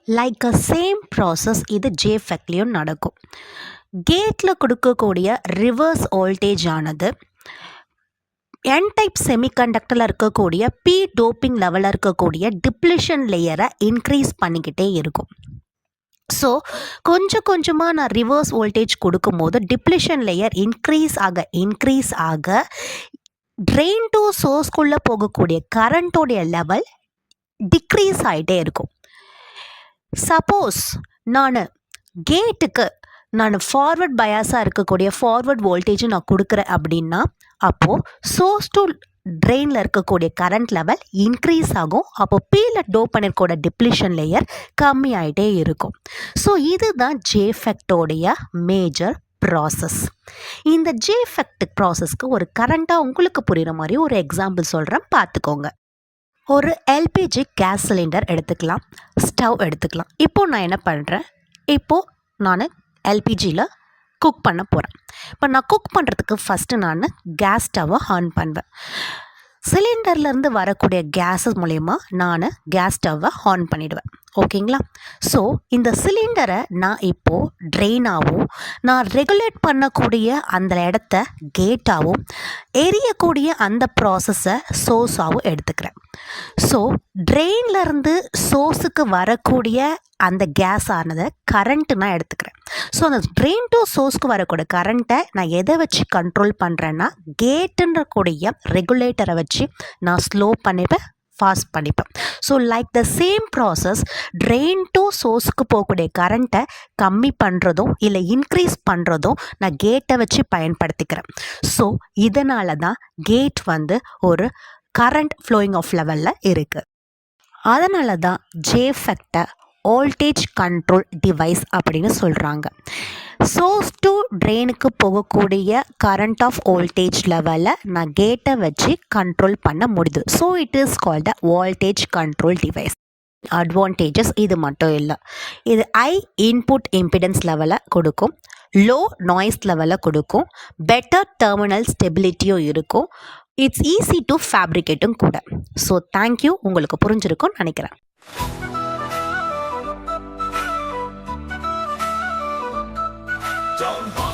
Like அ same process இது ஜேஃபெக்ட்லேயும் நடக்கும். கேட்டில் கொடுக்கக்கூடிய ரிவர்ஸ் வோல்டேஜ் ஆனது என் டைப் செமிகண்டக்டரில் இருக்கக்கூடிய பி டோப்பிங் லெவலில் இருக்கக்கூடிய டிப்ளிஷன் லேயரை இன்க்ரீஸ் பண்ணிக்கிட்டே இருக்கும். ஸோ கொஞ்சம் கொஞ்சமாக நான் ரிவர்ஸ் வோல்டேஜ் கொடுக்கும்போது டிப்ளிஷன் லேயர் இன்க்ரீஸ் ஆக ட்ரெயின் டு சோர்ஸ்குள்ளே போகக்கூடிய கரண்ட்டோடைய லெவல் டிக்ரீஸ் ஆகிட்டே இருக்கும். சப்போஸ் நான் கேட்டுக்கு ஃபார்வர்ட் பயாஸாக இருக்கக்கூடிய ஃபார்வர்ட் வோல்டேஜ் நான் கொடுக்குறேன் அப்படின்னா அப்போது சோர்ஸ் டு ட்ரெயினில் இருக்கக்கூடிய கரண்ட் லெவல் இன்க்ரீஸ் ஆகும். அப்போது பீல டோப் பண்ணிருக்கோட டிப்ளிஷன் லேயர் கம்மி ஆகிட்டே இருக்கும். ஸோ இதுதான் ஜேஃபெக்டோடைய மேஜர் ப்ராசஸ். இந்த ஜேஃபெக்ட் ப்ராசஸ்க்கு ஒரு கரண்ட்டாக உங்களுக்கு புரிகிற மாதிரி ஒரு எக்ஸாம்பிள் சொல்கிறேன், பார்த்துக்கோங்க. ஒரு எல்பிஜி கேஸ் சிலிண்டர் எடுத்துக்கலாம், ஸ்டவ் எடுத்துக்கலாம். இப்போது நான் என்ன பண்ணுறேன், இப்போது நான் எல்பிஜியில் குக் பண்ண போகிறேன். இப்போ நான் குக் பண்ணுறதுக்கு ஃபஸ்ட்டு நான் கேஸ் ஸ்டவ்வை ஆன் பண்ணுவேன். சிலிண்டர்லேருந்து வரக்கூடிய கேஸஸ் மூலயமா நான் கேஸ் ஸ்டவ்வை ஆன் பண்ணிவிடுவேன். ஓகேங்களா? ஸோ இந்த சிலிண்டரை நான் இப்போது ட்ரெயினாகவும் நான் ரெகுலேட் பண்ணக்கூடிய அந்த இடத்த கேட்டாகவும் எரியக்கூடிய அந்த ப்ராசஸை சோர்ஸாகவும் எடுத்துக்கிறேன். ஸோ ட்ரெயின்லேருந்து சோர்ஸுக்கு வரக்கூடிய அந்த கேஸ் ஆனதை கரண்ட்டு நான் எடுத்துக்கிறேன். ஸோ அந்த ட்ரெயின் டு சோர்ஸ்க்கு வரக்கூடிய கரண்ட்டை நான் எதை வச்சு கண்ட்ரோல் பண்ணுறேன்னா கேட்டுன்ற கூடிய ரெகுலேட்டரை வச்சு நான் ஸ்லோ பண்ணிப்பேன், ஃபாஸ்ட் பண்ணிப்பேன். So like the same process drain to சோர்ஸுக்கு போகக்கூடிய கரண்ட்டை கம்மி பண்ணுறதும் இல்லை இன்க்ரீஸ் பண்ணுறதும் நான் கேட்டை வச்சு பயன்படுத்திக்கிறேன். ஸோ இதனால தான் கேட் ஒரு கரண்ட் ஃப்ளோயிங் ஆஃப் லெவலில் இருக்குது. அதனால தான் ஜேஃபெக்டை வோல்டேஜ் கண்ட்ரோல் டிவைஸ் அப்படின்னு சொல்கிறாங்க. சோர்ஸ் டு ட்ரெயினுக்கு போகக்கூடிய கரண்ட் ஆஃப் வோல்டேஜ் லெவலை நான் கேட்டை வச்சு கண்ட்ரோல் பண்ண முடியுது. So it is called a voltage control device. Advantages இது மட்டும் இல்லை, இது ஹை இன்புட் இம்பிடன்ஸ் லெவலை கொடுக்கும், லோ நாய்ஸ் லெவலை கொடுக்கும், பெட்டர் டெர்மினல் ஸ்டெபிலிட்டியும் இருக்கும், இட்ஸ் ஈஸி டு ஃபேப்ரிகேட்டும் கூட. ஸோ தேங்க்யூ, உங்களுக்கு புரிஞ்சிருக்கும்னு நினைக்கிறேன். Jump